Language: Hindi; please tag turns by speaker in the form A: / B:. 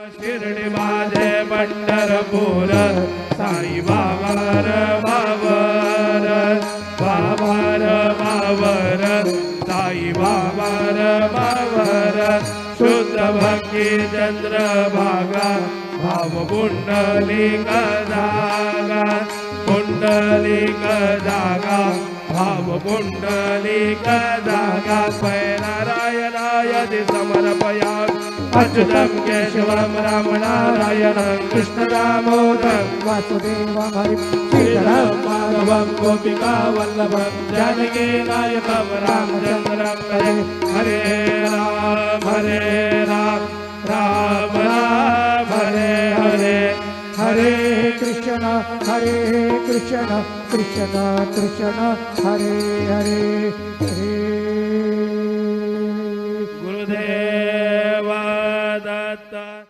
A: शिर्डी माझे पंढरपूर साई बाबार मावर बाबार मावर साई बाबार मावर शुद्ध भक्ती चंद्रभागा भाव पुंडलिक जागा पुंडलिक जागा भाव पुंडलिक जागा पै नारायणाय समर्पयामि अच्युतं केशवं राम नारायणं कृष्ण दामोदरं वासुदेवं हरिं श्रीधरं माधवं गोपिका वल्लभं जानकी नायकं रामचन्द्रं भजे हरे राम राम राम हरे हरे
B: हरे कृष्ण कृष्ण कृष्ण हरे हरे हरे
A: गुरुदेव दत्त।